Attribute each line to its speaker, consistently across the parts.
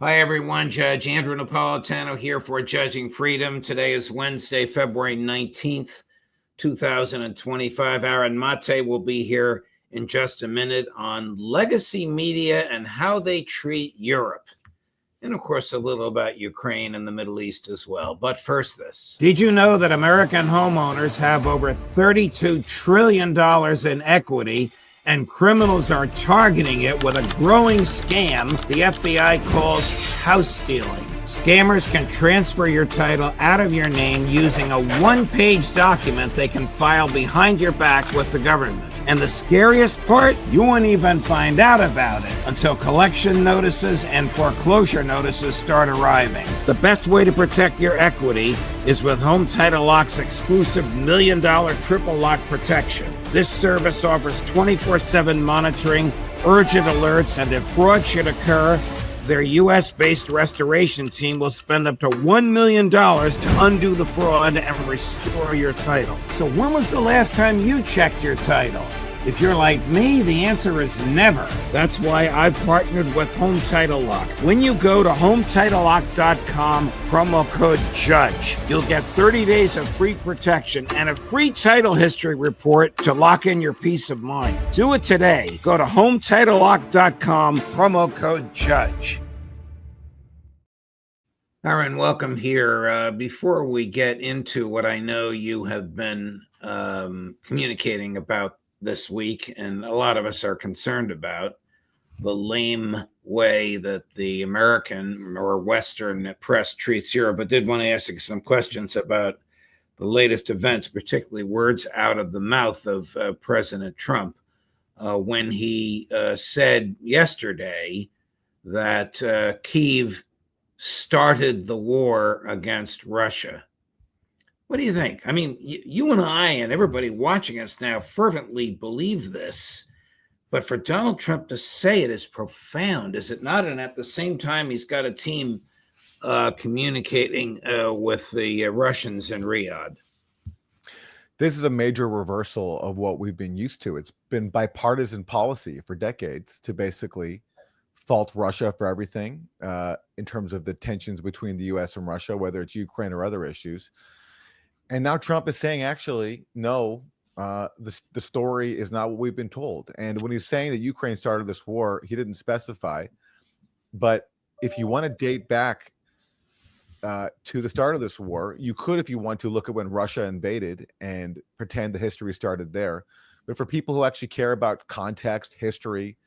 Speaker 1: Hi, everyone. Judge Andrew Napolitano here for Judging Freedom. Today is Wednesday, February 19th, 2025. Aaron Maté will be here in just a minute on legacy media and how they treat Europe. And, of course, a little about Ukraine and the Middle East as well. But first, this. Did you know that American homeowners have over $32 trillion in equity, and criminals are targeting it with a growing scam the FBI calls house stealing? Scammers can transfer your title out of your name using a one-page document they can file behind your back with the government. And the scariest part, you won't even find out about it until collection notices and foreclosure notices start arriving. The best way to protect your equity is with Home Title Lock's exclusive $1 million triple lock protection. This service offers 24/7 monitoring, urgent alerts, and if fraud should occur, their U.S.-based restoration team will spend up to $1 million to undo the fraud and restore your title. So when was the last time you checked your title? If you're like me, the answer is never. That's why I've partnered with Home Title Lock. When you go to HomeTitleLock.com, promo code JUDGE, you'll get 30 days of free protection and a free title history report to lock in your peace of mind. Do it today. Go to HomeTitleLock.com, promo code JUDGE. Aaron, welcome here. Before we get into what I know you have been communicating about this week, and a lot of us are concerned about the lame way that the American or Western press treats Europe. I did want to ask you some questions about the latest events, particularly words out of the mouth of President Trump when he said yesterday that Kyiv started the war against Russia. What do you think? I mean, you and I and everybody watching us now fervently believe this, but for Donald Trump to say it is profound, is it not? And at the same time, he's got a team communicating with the Russians in Riyadh.
Speaker 2: This is a major reversal of what we've been used to. It's been bipartisan policy for decades to basically fault Russia for everything in terms of the tensions between the U.S. and Russia, whether it's Ukraine or other issues. And now Trump is saying, actually, no, the story is not what we've been told. And when he's saying that Ukraine started this war, he didn't specify. But if you want to date back to the start of this war, you could, if you want to, look at when Russia invaded and pretend the history started there. But for people who actually care about context, history,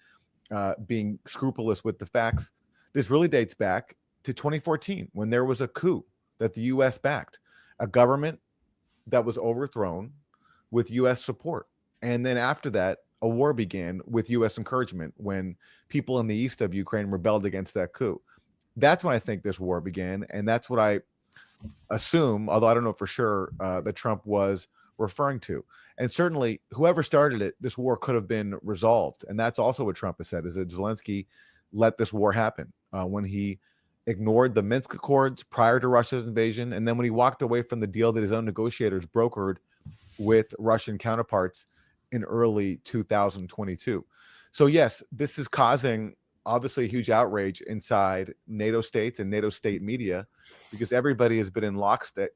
Speaker 2: being scrupulous with the facts, this really dates back to 2014 when there was a coup that the U.S. backed, a government that was overthrown with U.S. support. And then after that, a war began with U.S. encouragement when people in the east of Ukraine rebelled against that coup. That's when I think this war began. And that's what I assume, although I don't know for sure, that Trump was referring to. And certainly whoever started it, this war could have been resolved. And that's also what Trump has said, is that Zelensky let this war happen when he ignored the Minsk Accords prior to Russia's invasion, and then when he walked away from the deal that his own negotiators brokered with Russian counterparts in early 2022. So yes, this is causing obviously a huge outrage inside NATO states and NATO state media, because everybody has been in lockstep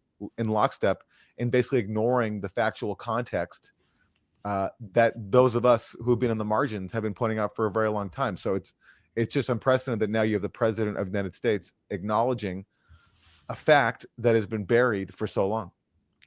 Speaker 2: in basically ignoring the factual context that those of us who have been on the margins have been pointing out for a very long time. So it's just unprecedented that now you have the president of the United States acknowledging a fact that has been buried for so long.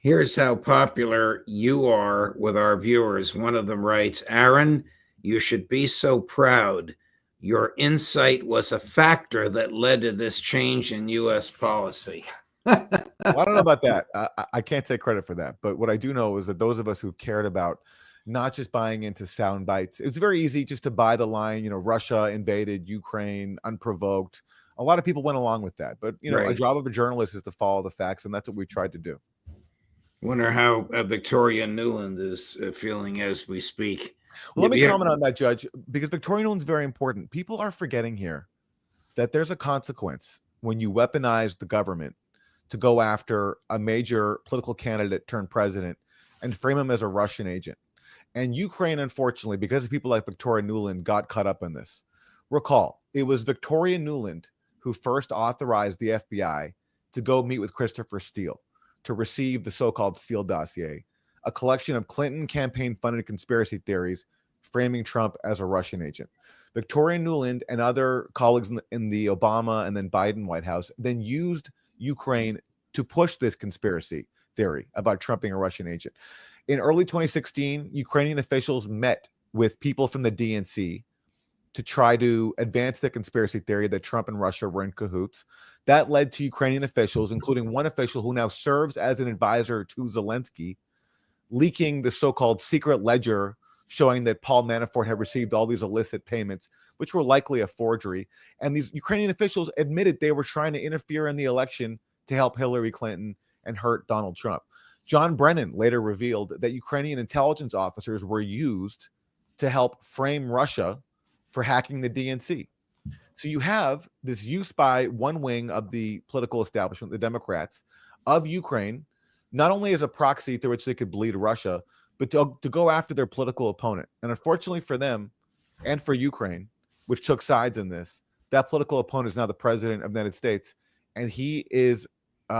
Speaker 1: Here's how popular you are with our viewers. One of them writes, Aaron, you should be so proud. Your insight was a factor that led to this change in U.S. policy.
Speaker 2: Well, I don't know about that. I can't take credit for that. But what I do know is that those of us who've cared about not just buying into sound bites. It's very easy just to buy the line, Russia invaded Ukraine unprovoked. A lot of people went along with that. But,
Speaker 1: Right.
Speaker 2: A job of a journalist is to follow the facts, and that's what we tried to do.
Speaker 1: Wonder how Victoria Nuland is feeling as we speak.
Speaker 2: Well, let me comment on that, Judge, because Victoria Nuland's very important. People are forgetting here that there's a consequence when you weaponize the government to go after a major political candidate turned president and frame him as a Russian agent. And Ukraine, unfortunately, because of people like Victoria Nuland, got caught up in this. Recall, it was Victoria Nuland who first authorized the FBI to go meet with Christopher Steele to receive the so-called Steele dossier, a collection of Clinton campaign-funded conspiracy theories framing Trump as a Russian agent. Victoria Nuland and other colleagues in the Obama and then Biden White House then used Ukraine to push this conspiracy theory about Trump being a Russian agent. In early 2016, Ukrainian officials met with people from the DNC to try to advance the conspiracy theory that Trump and Russia were in cahoots. That led to Ukrainian officials, including one official who now serves as an advisor to Zelensky, leaking the so-called secret ledger showing that Paul Manafort had received all these illicit payments, which were likely a forgery. And these Ukrainian officials admitted they were trying to interfere in the election to help Hillary Clinton and hurt Donald Trump. John Brennan later revealed that Ukrainian intelligence officers were used to help frame Russia for hacking the DNC. So you have this use by one wing of the political establishment, the Democrats, of Ukraine, not only as a proxy through which they could bleed Russia, but to go after their political opponent. And unfortunately for them and for Ukraine, which took sides in this, that political opponent is now the president of the United States, and he is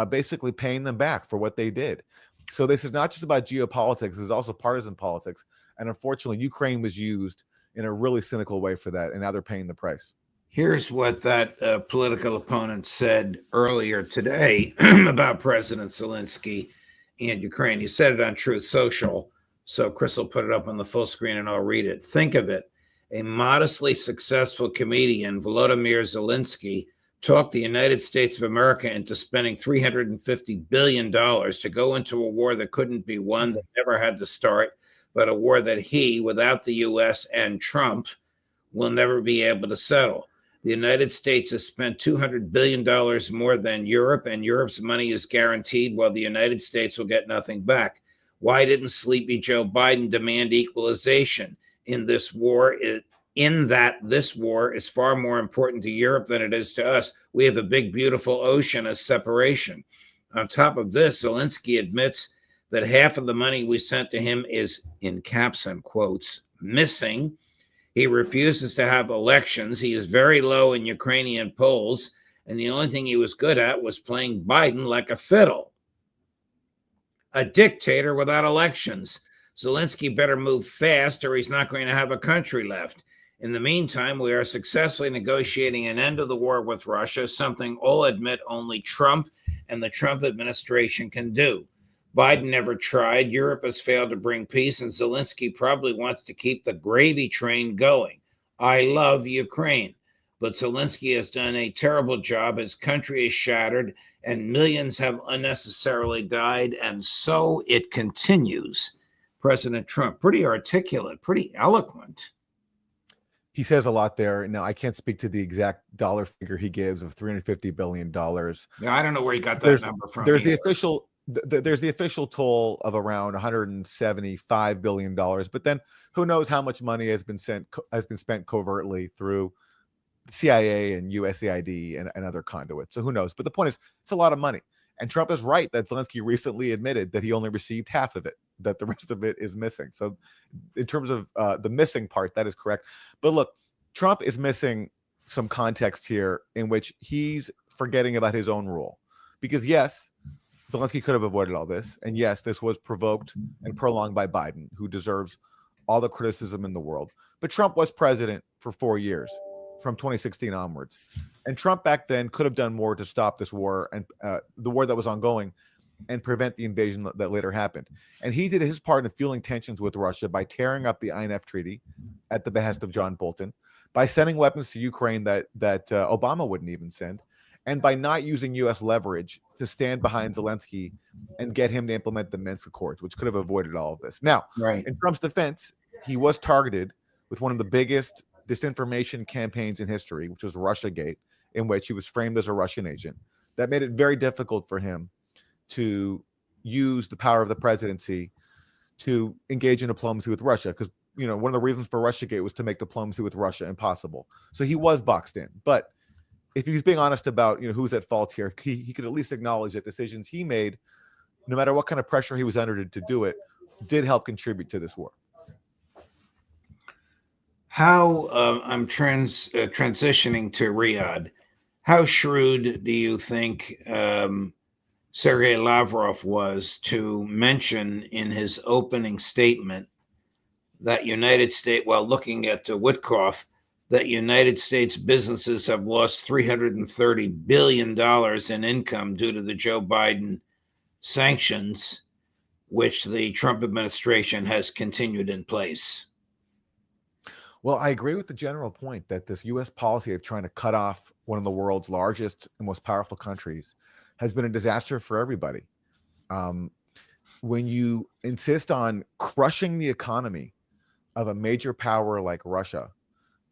Speaker 2: basically paying them back for what they did. So this is not just about geopolitics, this is also partisan politics. And unfortunately, Ukraine was used in a really cynical way for that, and now they're paying the price.
Speaker 1: Here's what that political opponent said earlier today about President Zelensky and Ukraine. He said it on Truth Social. So Chris will put it up on the full screen and I'll read it. Think of it. A modestly successful comedian, Volodymyr Zelensky, talked the United States of America into spending $350 billion to go into a war that couldn't be won, that never had to start, but a war that he, without the U.S. and Trump, will never be able to settle. The United States has spent $200 billion more than Europe, and Europe's money is guaranteed while the United States will get nothing back. Why didn't sleepy Joe Biden demand equalization in this war? In that this war is far more important to Europe than it is to us. We have a big, beautiful ocean as separation. On top of this, Zelensky admits that half of the money we sent to him is, in caps and quotes, missing. He refuses to have elections. He is very low in Ukrainian polls, and the only thing he was good at was playing Biden like a fiddle. A dictator without elections. Zelensky better move fast or he's not going to have a country left. In the meantime, we are successfully negotiating an end to the war with Russia, something all admit only Trump and the Trump administration can do. Biden never tried. Europe has failed to bring peace, and Zelensky probably wants to keep the gravy train going. I love Ukraine, but Zelensky has done a terrible job. His country is shattered, and millions have unnecessarily died, and so it continues. President Trump, pretty articulate, pretty eloquent.
Speaker 2: He says a lot there. Now, I can't speak to the exact dollar figure he gives of $350 billion.
Speaker 1: Yeah, I don't know where he got that number from.
Speaker 2: There's the official toll of around $175 billion, but then who knows how much money has been spent covertly through CIA and USAID and other conduits. So who knows? But the point is, it's a lot of money. And Trump is right that Zelensky recently admitted that he only received half of it, that the rest of it is missing. So in terms of the missing part, that is correct. But look, Trump is missing some context here in which he's forgetting about his own role. Because yes, Zelensky could have avoided all this. And yes, this was provoked and prolonged by Biden, who deserves all the criticism in the world. But Trump was president for 4 years, from 2016 onwards. And Trump back then could have done more to stop this war and the war that was ongoing and prevent the invasion that later happened. And he did his part in fueling tensions with Russia by tearing up the INF Treaty at the behest of John Bolton, by sending weapons to Ukraine that Obama wouldn't even send, and by not using U.S. leverage to stand behind Zelensky and get him to implement the Minsk Accords, which could have avoided all of this. Now, in Trump's defense, he was targeted with one of the biggest disinformation campaigns in history, which was Russiagate, in which he was framed as a Russian agent. That made it very difficult for him to use the power of the presidency to engage in diplomacy with Russia, because one of the reasons for Russiagate was to make diplomacy with Russia impossible. So he was boxed in. But if he's being honest about who's at fault here, he could at least acknowledge that decisions he made, no matter what kind of pressure he was under to do it, did help contribute to this war.
Speaker 1: How I'm transitioning to Riyadh. How shrewd do you think Sergei Lavrov was to mention in his opening statement that while looking at Witkoff, that United States businesses have lost $330 billion in income due to the Joe Biden sanctions, which the Trump administration has continued in place?
Speaker 2: Well, I agree with the general point that this U.S. policy of trying to cut off one of the world's largest and most powerful countries has been a disaster for everybody. When you insist on crushing the economy of a major power like Russia,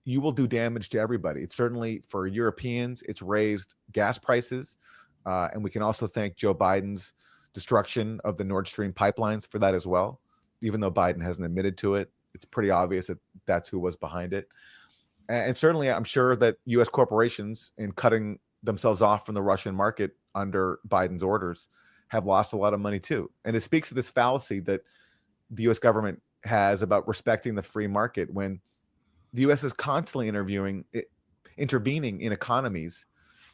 Speaker 2: you will do damage to everybody. It's certainly for Europeans, it's raised gas prices. And we can also thank Joe Biden's destruction of the Nord Stream pipelines for that as well. Even though Biden hasn't admitted to it, it's pretty obvious that that's who was behind it. And certainly, I'm sure that U.S. corporations, in cutting themselves off from the Russian market under Biden's orders, have lost a lot of money too. And it speaks to this fallacy that the U.S. government has about respecting the free market when the U.S. is constantly intervening in economies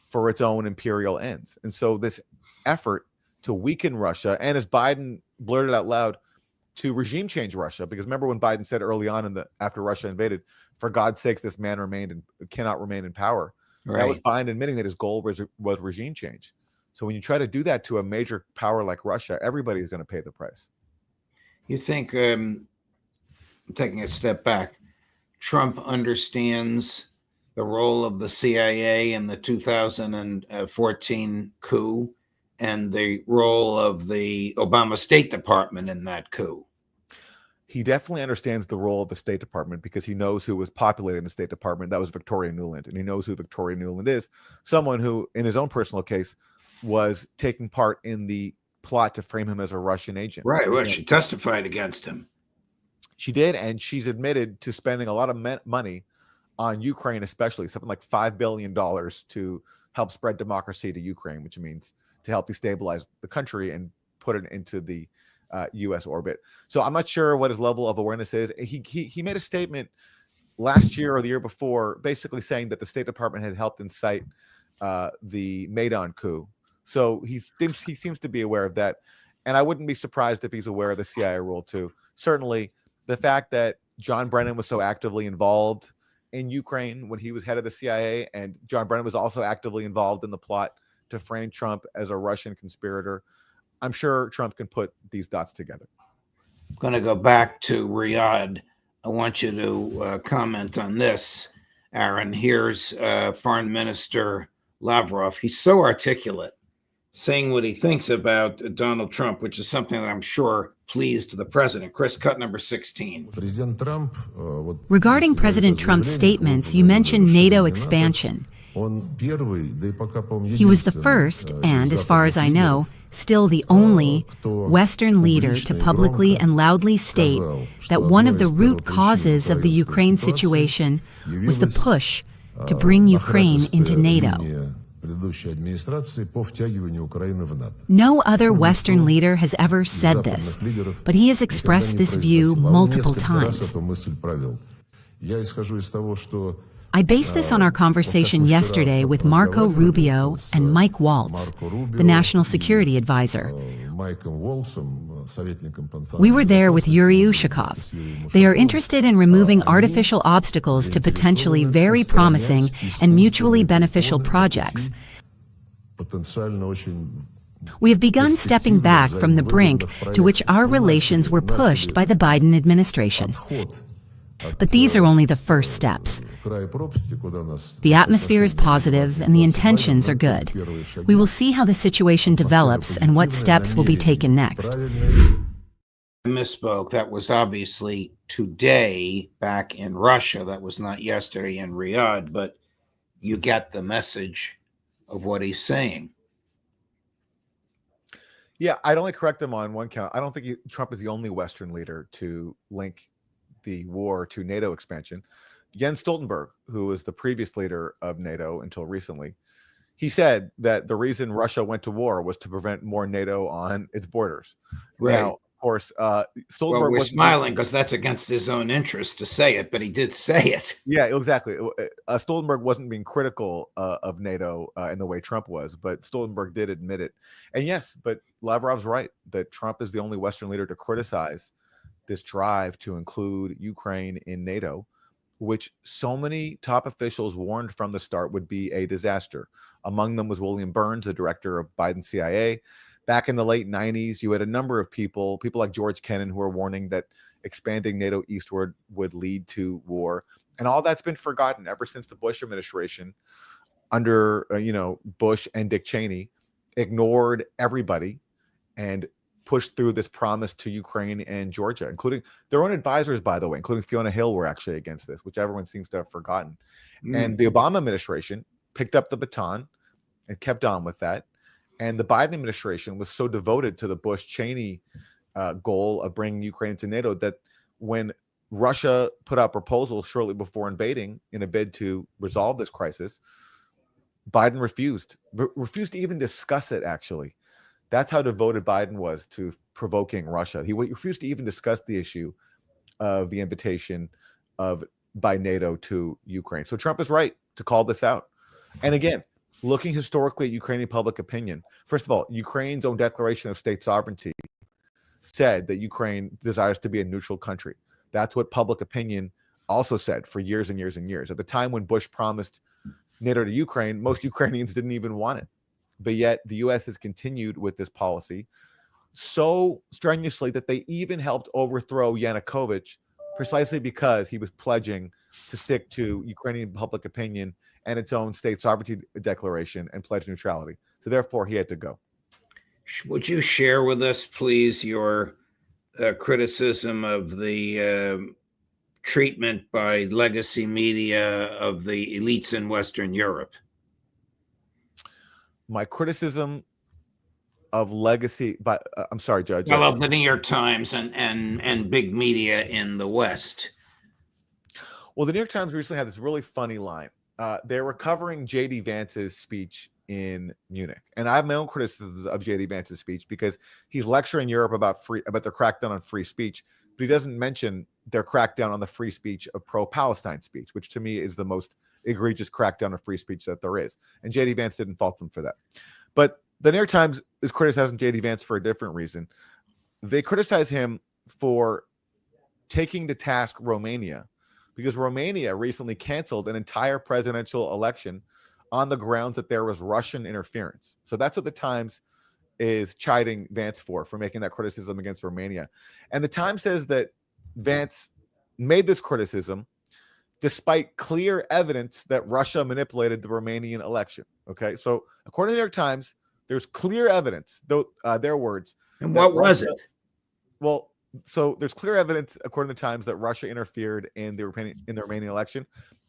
Speaker 2: for its own imperial ends. And so this effort to weaken Russia, and as Biden blurted out loud, to regime change Russia, because remember when Biden said early on after Russia invaded, for God's sake, this man cannot remain in power. Right. That was Biden admitting that his goal was regime change. So when you try to do that to a major power like Russia, everybody's going to pay the price.
Speaker 1: You think, taking a step back, Trump understands the role of the CIA in the 2014 coup and the role of the Obama State Department in that coup?
Speaker 2: He definitely understands the role of the State Department because he knows who was populating the State Department. That was Victoria Nuland. And he knows who Victoria Nuland is, someone who, in his own personal case, was taking part in the plot to frame him as a Russian agent.
Speaker 1: Right. Well, she testified against him.
Speaker 2: She did, and she's admitted to spending a lot of money on Ukraine, especially something like $5 billion to help spread democracy to Ukraine, which means to help destabilize the country and put it into the U.S. orbit. So I'm not sure what his level of awareness is. He made a statement last year or the year before, basically saying that the State Department had helped incite the Maidan coup. So he seems to be aware of that, and I wouldn't be surprised if he's aware of the CIA role too. Certainly, the fact that John Brennan was so actively involved in Ukraine when he was head of the CIA, and John Brennan was also actively involved in the plot to frame Trump as a Russian conspirator, I'm sure Trump can put these dots together.
Speaker 1: I'm going to go back to Riyadh. I want you to comment on this, Aaron. Here's Foreign Minister Lavrov. He's so articulate, saying what he thinks about Donald Trump, which is something that I'm sure pleased the president. Chris, cut number 16.
Speaker 3: Regarding President Trump's statements, you mentioned NATO expansion. He was the first, and as far as I know, still the only Western leader to publicly and loudly state that one of the root causes of the Ukraine situation was the push to bring Ukraine into NATO. No other Western leader has ever said this, but he has expressed this view multiple times. I base this on our conversation yesterday with Marco Rubio and Mike Waltz, the National Security Advisor. We were there with Yuri Ushakov. They are interested in removing artificial obstacles to potentially very promising and mutually beneficial projects. We have begun stepping back from the brink to which our relations were pushed by the Biden administration. But these are only the first steps. The atmosphere is positive and the intentions are good. We will see how the situation develops and what steps will be taken next.
Speaker 1: I misspoke. That was obviously today back in Russia. That was not yesterday in Riyadh, but you get the message of what he's saying.
Speaker 2: Yeah, I'd only correct him on one count. I don't think Trump is the only Western leader to link the war to NATO expansion. Jens Stoltenberg, who was the previous leader of NATO until recently, he said that the reason Russia went to war was to prevent more NATO on its borders.
Speaker 1: Right.
Speaker 2: Now, course,
Speaker 1: Well,
Speaker 2: Stoltenberg
Speaker 1: we're
Speaker 2: wasn't.
Speaker 1: smiling because that's against his own interest to say it, but he did say it.
Speaker 2: Yeah, exactly. Stoltenberg wasn't being critical of NATO in the way Trump was, but Stoltenberg did admit it. And yes, but Lavrov's right that Trump is the only Western leader to criticize this drive to include Ukraine in NATO, which so many top officials warned from the start would be a disaster. Among them was William Burns, the director of Biden's CIA. Back in the late 90s, you had a number of people like George Kennan, who were warning that expanding NATO eastward would lead to war. And all that's been forgotten ever since the Bush administration under, Bush and Dick Cheney ignored everybody and pushed through this promise to Ukraine and Georgia, including their own advisors, by the way, including Fiona Hill, were actually against this, which everyone seems to have forgotten. And the Obama administration picked up the baton and kept on with that. And the Biden administration was so devoted to the Bush-Cheney goal of bringing Ukraine to NATO that when Russia put out proposals shortly before invading in a bid to resolve this crisis, Biden refused to even discuss it, actually. That's how devoted Biden was to provoking Russia. He refused to even discuss the issue of the invitation by NATO to Ukraine. So Trump is right to call this out. And again, looking historically at Ukrainian public opinion, first of all, Ukraine's own declaration of state sovereignty said that Ukraine desires to be a neutral country. That's what public opinion also said for years and years and years. At the time when Bush promised NATO to Ukraine, most Ukrainians didn't even want it. But yet the U.S. has continued with this policy so strenuously that they even helped overthrow Yanukovych precisely because he was pledging to stick to Ukrainian public opinion and its own state sovereignty declaration and pledge neutrality. So therefore, he had to go.
Speaker 1: Would you share with us, please, your criticism of the treatment by legacy media of the elites in Western Europe?
Speaker 2: My criticism of legacy, but I'm sorry, Judge.
Speaker 1: Well, of the New York Times and big media in the West.
Speaker 2: Well, the New York Times recently had this really funny line. They're recovering J.D. Vance's speech in Munich, and I have my own criticisms of J.D. Vance's speech because he's lecturing Europe about their crackdown on free speech, but he doesn't mention their crackdown on the free speech of pro-Palestine speech, which to me is the most egregious crackdown of free speech that there is. And J.D. Vance didn't fault them for that. But the New York Times is criticizing J.D. Vance for a different reason. They criticize him for taking to task Romania because Romania recently canceled an entire presidential election on the grounds that there was Russian interference. So that's what the Times is chiding Vance for making that criticism against Romania. And the Times says that Vance made this criticism despite clear evidence that Russia manipulated the Romanian election. Okay, so according to the New York Times, there's clear evidence, though their words.
Speaker 1: And what was it?
Speaker 2: Well, so there's clear evidence, according to the Times, that Russia interfered in the Romanian election.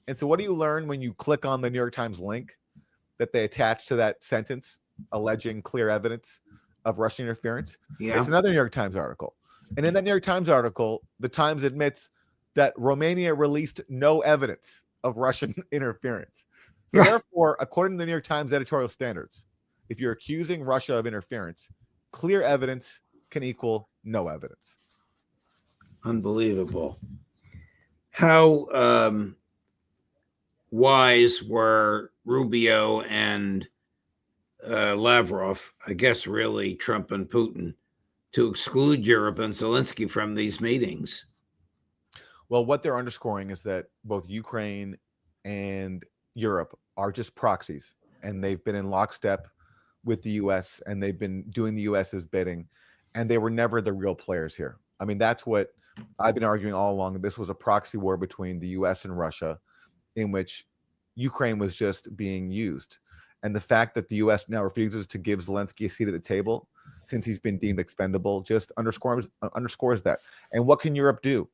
Speaker 2: And so what do you learn when you click on the New York Times link that they attach to that sentence alleging clear evidence of Russian interference?
Speaker 1: Yeah.
Speaker 2: It's another New York Times article. And in that New York Times article, the Times admits that Romania released no evidence of Russian interference. So therefore, according to the New York Times editorial standards, if you're accusing Russia of interference, clear evidence can equal no evidence.
Speaker 1: Unbelievable. How wise were Rubio and Lavrov, I guess really Trump and Putin, to exclude Europe and Zelensky from these meetings?
Speaker 2: Well, what they're underscoring is that both Ukraine and Europe are just proxies, and they've been in lockstep with the U.S., and they've been doing the U.S.'s bidding, and they were never the real players here. I mean, that's what I've been arguing all along. This was a proxy war between the U.S. and Russia in which Ukraine was just being used. And the fact that the U.S. now refuses to give Zelensky a seat at the table since he's been deemed expendable just underscores that. And what can Europe do?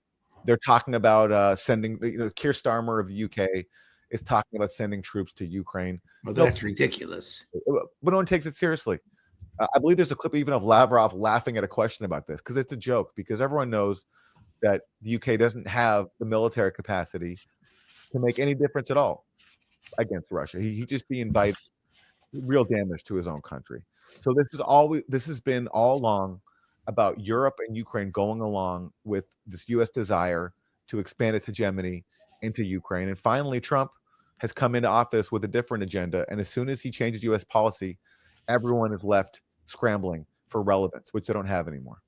Speaker 2: They're talking about sending, Keir Starmer of the UK is talking about sending troops to Ukraine.
Speaker 1: Well, that's ridiculous.
Speaker 2: But no one takes it seriously. I believe there's a clip even of Lavrov laughing at a question about this because it's a joke, because everyone knows that the UK doesn't have the military capacity to make any difference at all against Russia. He just be inviting real damage to his own country. So this has been all along about Europe and Ukraine going along with this U.S. desire to expand its hegemony into Ukraine. And finally, Trump has come into office with a different agenda. And as soon as he changes U.S. policy, everyone is left scrambling for relevance, which they don't have anymore.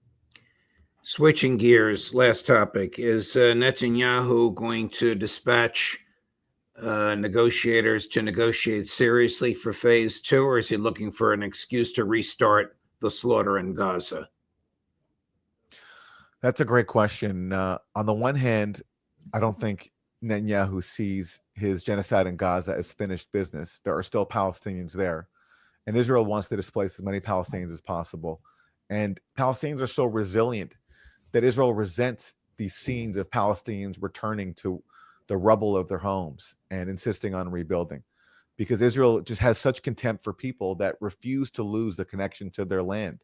Speaker 1: Switching gears, last topic. Is Netanyahu going to dispatch negotiators to negotiate seriously for phase 2, or is he looking for an excuse to restart the slaughter in Gaza?
Speaker 2: That's a great question. On the one hand, I don't think Netanyahu sees his genocide in Gaza as finished business. There are still Palestinians there, and Israel wants to displace as many Palestinians as possible. And Palestinians are so resilient that Israel resents these scenes of Palestinians returning to the rubble of their homes and insisting on rebuilding, because Israel just has such contempt for people that refuse to lose the connection to their land,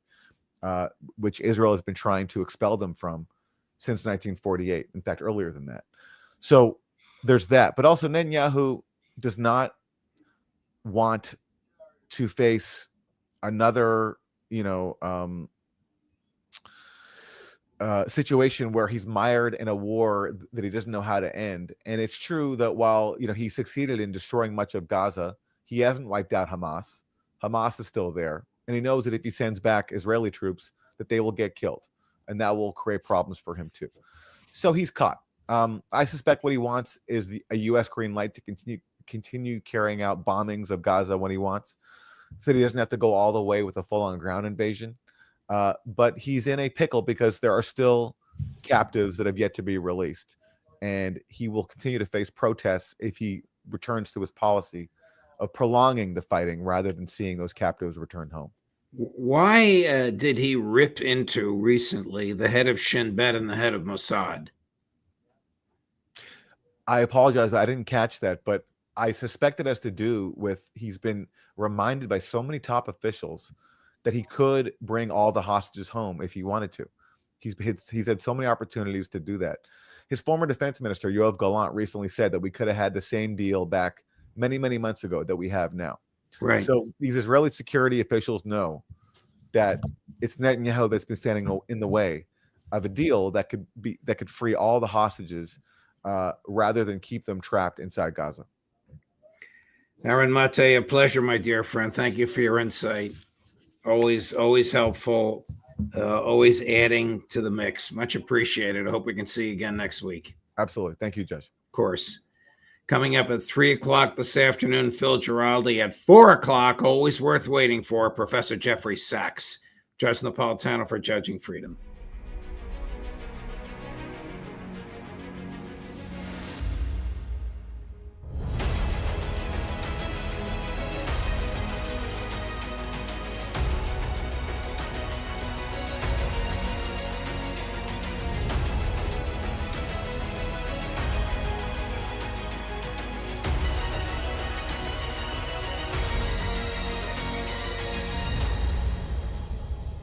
Speaker 2: which Israel has been trying to expel them from since 1948. In fact, earlier than that. So there's that. But also Netanyahu does not want to face another, situation where he's mired in a war that he doesn't know how to end. And it's true that while he succeeded in destroying much of Gaza, he hasn't wiped out Hamas. Hamas is still there, and he knows that if he sends back Israeli troops, that they will get killed, and that will create problems for him too. So he's caught. I suspect what he wants is a U.S. green light to continue carrying out bombings of Gaza when he wants, so that he doesn't have to go all the way with a full-on ground invasion. But he's in a pickle because there are still captives that have yet to be released, and he will continue to face protests if he returns to his policy of prolonging the fighting rather than seeing those captives returned home.
Speaker 1: Why did he rip into recently the head of Shin Bet and the head of Mossad?
Speaker 2: I apologize, I didn't catch that, but I suspect it has to do with he's been reminded by so many top officials that he could bring all the hostages home if he wanted to. He's had so many opportunities to do that. His former defense minister, Yoav Gallant, recently said that we could have had the same deal back many, many months ago that we have now.
Speaker 1: Right.
Speaker 2: So these Israeli security officials know that it's Netanyahu that's been standing in the way of a deal that could free all the hostages rather than keep them trapped inside Gaza.
Speaker 1: Aaron Maté, a pleasure, my dear friend. Thank you for your insight. Always helpful, always adding to the mix. Much appreciated. I hope we can see you again next week.
Speaker 2: Absolutely. Thank you, Judge.
Speaker 1: Of course. Coming up at 3 o'clock this afternoon, Phil Giraldi. At 4 o'clock, always worth waiting for, Professor Jeffrey Sachs, Judge Napolitano for Judging Freedom.